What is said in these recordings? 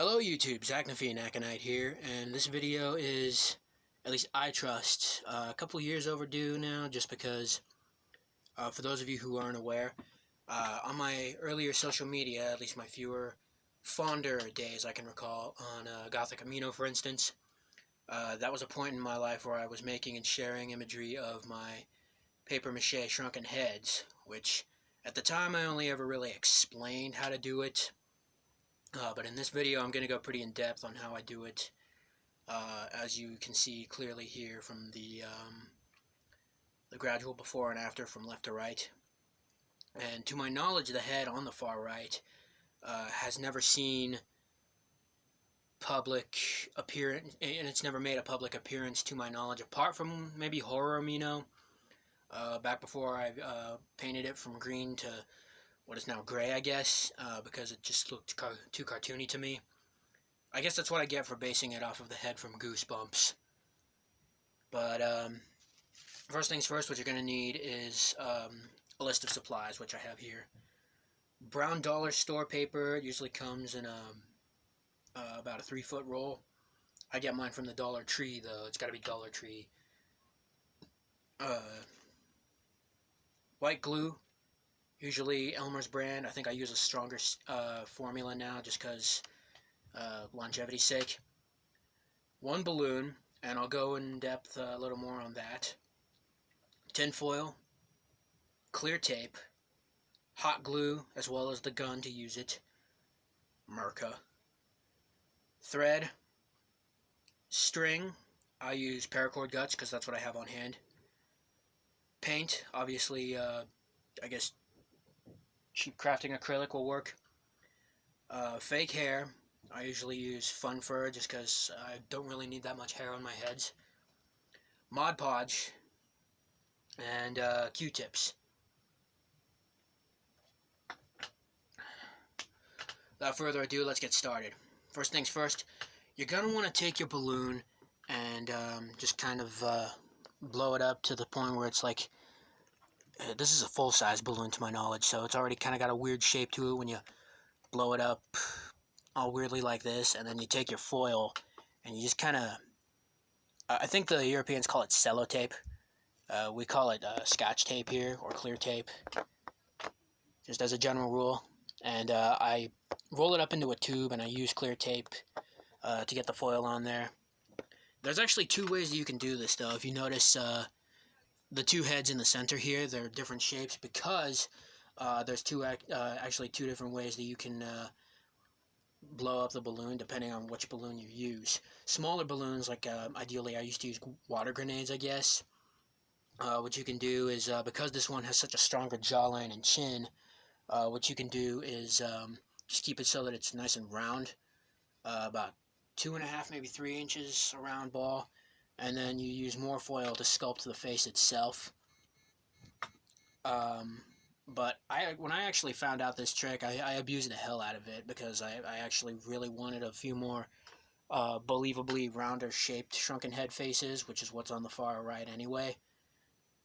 Hello YouTube, Aconite here, and this video is, at least I trust, a couple years overdue now, just because, for those of you who aren't aware, on my earlier social media, at least my fonder days I can recall, on Gothic Amino for instance, that was a point in my life where I was making and sharing imagery of my paper mache shrunken heads, which at the time I only ever really explained how to do it. But in this video, I'm going to go pretty in-depth on how I do it, as you can see clearly here from the gradual before and after from left to right. And to my knowledge, the head on the far right has never seen public appearance, and it's never made a public appearance to my knowledge, apart from maybe horror amino, back before I painted it from green to what is now gray, I guess, because it just looked too cartoony to me. I guess that's what I get for basing it off of the head from Goosebumps. But first things first, what you're going to need is a list of supplies, which I have here. Brown dollar store paper usually comes in about a 3-foot roll. I get mine from the Dollar Tree, though. It's got to be Dollar Tree. White glue. Usually Elmer's brand. I think I use a stronger formula now just because longevity's sake. One balloon, and I'll go in depth a little more on that. Tin foil, clear tape, hot glue as well as the gun to use it, Merca, thread, string. I use paracord guts because that's what I have on hand. Paint, obviously, I guess cheap crafting acrylic will work. Fake hair. I usually use Fun Fur just because I don't really need that much hair on my heads. Mod Podge. And Qtips. Without further ado, let's get started. First things first, you're going to want to take your balloon and just kind of blow it up to the point where it's like, this is a full-size balloon to my knowledge, so it's already kind of got a weird shape to it when you blow it up all weirdly like this, and then you take your foil and you just kind of, I think the Europeans call it sellotape. We call it scotch tape here, or clear tape, just as a general rule. And I roll it up into a tube and I use clear tape to get the foil on there. There's actually two ways that you can do this, though. If you notice, the two heads in the center here, they're different shapes because there's actually two different ways that you can blow up the balloon depending on which balloon you use. Smaller balloons, like ideally I used to use water grenades, I guess. What you can do is, because this one has such a stronger jawline and chin, what you can do is just keep it so that it's nice and round, about 2.5, maybe 3 inches around ball. And then you use more foil to sculpt the face itself. But when I actually found out this trick, I abused the hell out of it because I actually really wanted a few more believably rounder shaped shrunken head faces, which is what's on the far right anyway.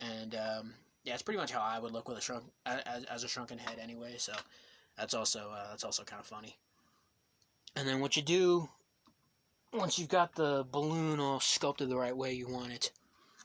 And yeah, it's pretty much how I would look with as a shrunken head anyway. So that's also kind of funny. And then what you do, once you've got the balloon all sculpted the right way you want it,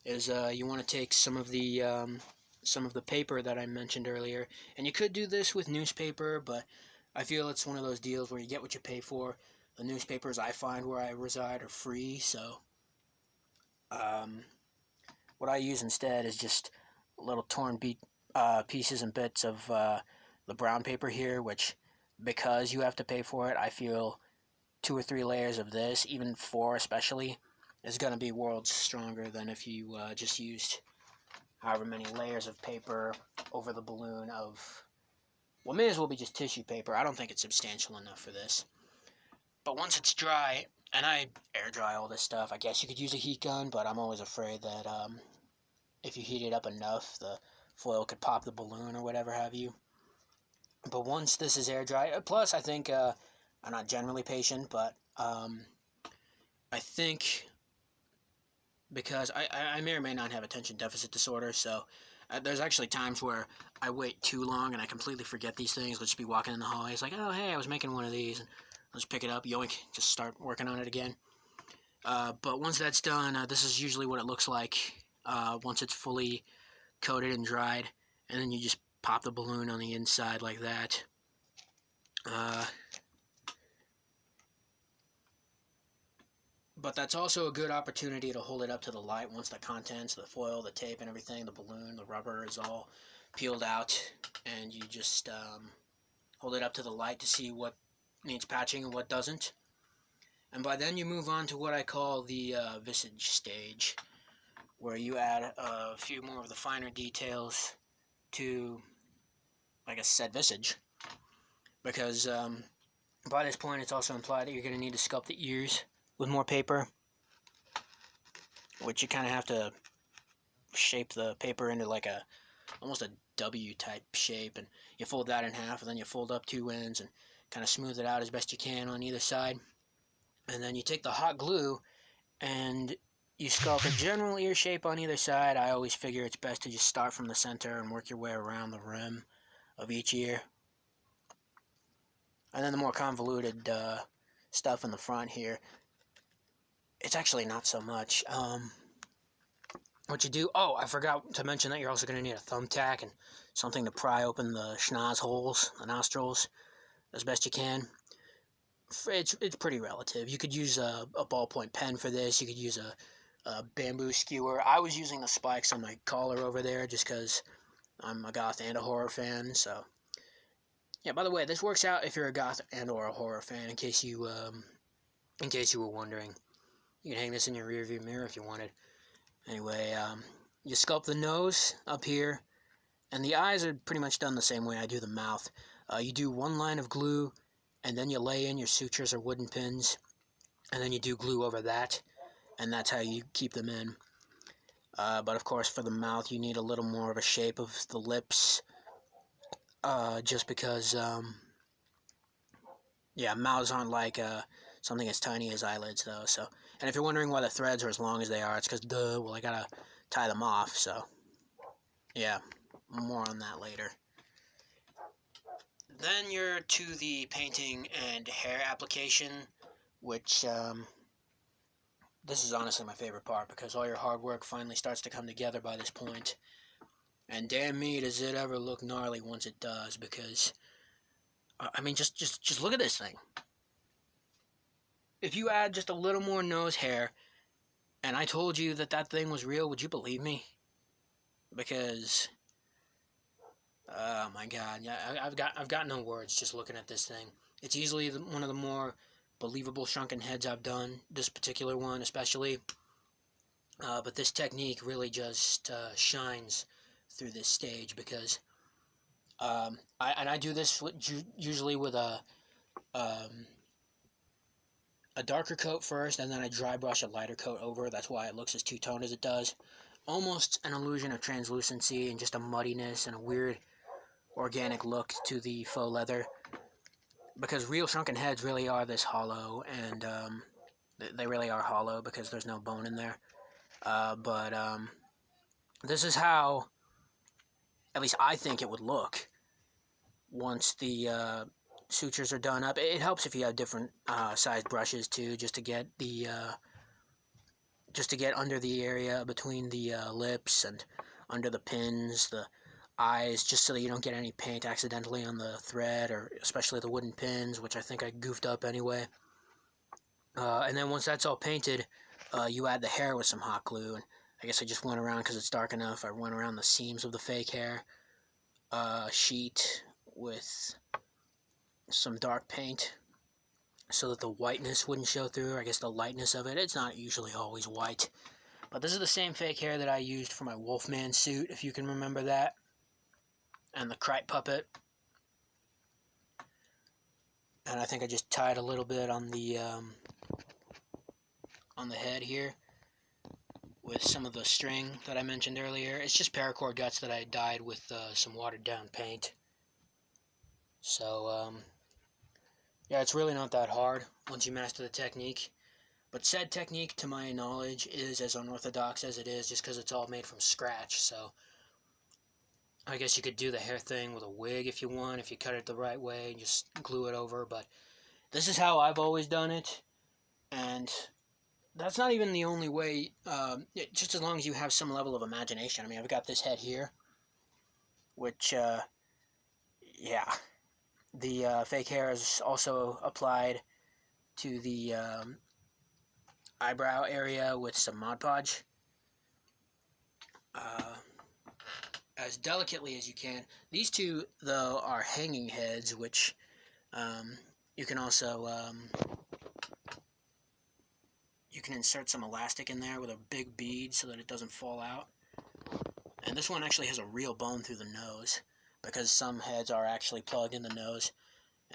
is you want to take some of the paper that I mentioned earlier, and you could do this with newspaper, but I feel it's one of those deals where you get what you pay for. The newspapers I find where I reside are free, so what I use instead is just little torn pieces and bits of the brown paper here, which, because you have to pay for it, I feel 2 or 3 layers of this, even 4 especially, is going to be worlds stronger than if you just used however many layers of paper over the balloon of what may as well be just tissue paper. I don't think it's substantial enough for this. But once it's dry, and I air dry all this stuff, I guess you could use a heat gun, but I'm always afraid that if you heat it up enough, the foil could pop the balloon or whatever have you. But once this is air dry, plus I think I'm not generally patient, but I think because I may or may not have attention deficit disorder, so there's actually times where I wait too long and I completely forget these things. I'll just be walking in the hallway. It's like, oh, hey, I was making one of these. And Let's pick it up, yoink, just start working on it again. But once that's done, this is usually what it looks like once it's fully coated and dried. And then you just pop the balloon on the inside like that. But that's also a good opportunity to hold it up to the light once the contents, the foil, the tape and everything, the balloon, the rubber is all peeled out. And you just hold it up to the light to see what needs patching and what doesn't. And by then you move on to what I call the visage stage, where you add a few more of the finer details to, like I said, visage. Because by this point it's also implied that you're going to need to sculpt the ears with more paper, which you kind of have to shape the paper into like almost a W type shape, and you fold that in half, and then you fold up two ends and kind of smooth it out as best you can on either side. And then you take the hot glue and you sculpt a general ear shape on either side. I always figure it's best to just start from the center and work your way around the rim of each ear. And then the more convoluted stuff in the front here, it's actually not so much. What you do, oh, I forgot to mention that you're also going to need a thumbtack and something to pry open the schnoz holes, the nostrils, as best you can. It's pretty relative. You could use a ballpoint pen for this. You could use a bamboo skewer. I was using the spikes on my collar over there just because I'm a goth and a horror fan. So, yeah. By the way, this works out if you're a goth and or a horror fan. In case you were wondering, you can hang this in your rearview mirror if you wanted. Anyway, you sculpt the nose up here, and the eyes are pretty much done the same way I do the mouth. You do one line of glue, and then you lay in your sutures or wooden pins, and then you do glue over that, and that's how you keep them in. But of course, for the mouth, you need a little more of a shape of the lips, just because, yeah, mouths aren't like something as tiny as eyelids, though. So, and if you're wondering why the threads are as long as they are, it's because, well, I gotta tie them off. So, yeah, more on that later. Then you're to the painting and hair application, which, this is honestly my favorite part, because all your hard work finally starts to come together by this point. And damn me, does it ever look gnarly once it does, because, I mean, just look at this thing. If you add just a little more nose hair, and I told you that that thing was real, would you believe me? Because, oh my god, yeah, I've got no words just looking at this thing. It's easily one of the more believable shrunken heads I've done, this particular one especially. But this technique really just shines through this stage, because I do this usually with a darker coat first, and then I dry brush a lighter coat over. That's why it looks as two-toned as it does. Almost an illusion of translucency and just a muddiness and a weird organic look to the faux leather. Because real shrunken heads really are this hollow, and they really are hollow because there's no bone in there. But this is how, at least I think it would look once the sutures are done up. It helps if you have different sized brushes too, just to get under the area between the lips and under the pins, the eyes, just so that you don't get any paint accidentally on the thread, or especially the wooden pins, which I think I goofed up anyway. And then once that's all painted, you add the hair with some hot glue, and I guess I just went around, because it's dark enough, I went around the seams of the fake hair sheet with some dark paint so that the whiteness wouldn't show through. I guess the lightness of it, it's not usually always white. But this is the same fake hair that I used for my Wolfman suit, if you can remember that. And the Qtips puppet. And I think I just tied a little bit on the head here with some of the string that I mentioned earlier. It's just paracord guts that I dyed with some watered down paint. So, yeah, it's really not that hard once you master the technique. But said technique, to my knowledge, is as unorthodox as it is, just because it's all made from scratch. So, I guess you could do the hair thing with a wig if you want, if you cut it the right way and just glue it over. But This is how I've always done it, and that's not even the only way, just as long as you have some level of imagination. I mean, I've got this head here, which, yeah, the fake hair is also applied to the eyebrow area with some Mod Podge. As delicately as you can. These two, though, are hanging heads, which you can also you can insert some elastic in there with a big bead so that it doesn't fall out. And this one actually has a real bone through the nose, because some heads are actually plugged in the nose.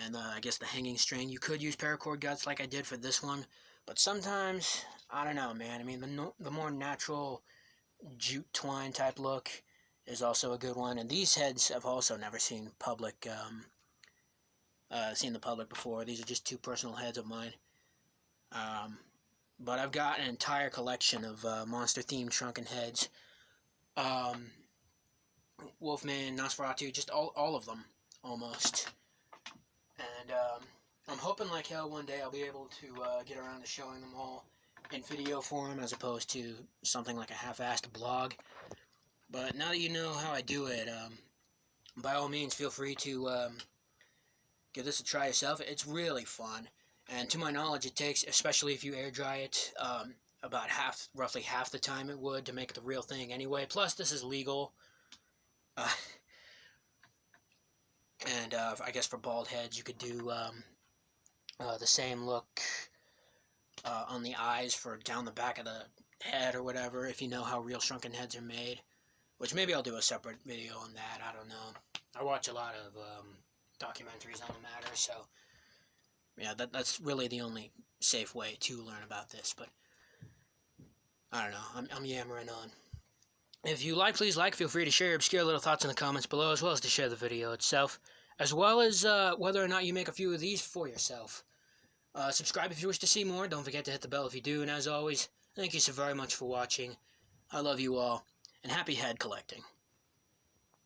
And I guess the hanging string, you could use paracord guts like I did for this one, but sometimes, I don't know, man. I mean, the more natural jute twine type look is also a good one. And these heads have also never seen the public before. These are just two personal heads of mine. But I've got an entire collection of monster-themed shrunken heads. Wolfman, Nosferatu, just all of them, almost. And I'm hoping like hell one day I'll be able to get around to showing them all in video form as opposed to something like a half-assed blog. But now that you know how I do it, by all means feel free to give this a try yourself. It's really fun. And to my knowledge, it takes, especially if you air dry it, about roughly half the time it would to make the real thing anyway. Plus, this is legal. And I guess for bald heads, you could do the same look on the eyes for down the back of the head or whatever, if you know how real shrunken heads are made. Which maybe I'll do a separate video on that, I don't know. I watch a lot of documentaries on the matter, so yeah, that's really the only safe way to learn about this, but I don't know, I'm yammering on. If you like, please like, feel free to share your obscure little thoughts in the comments below, as well as to share the video itself, as well as whether or not you make a few of these for yourself. Subscribe if you wish to see more, don't forget to hit the bell if you do, and as always, thank you so very much for watching. I love you all, and happy head collecting.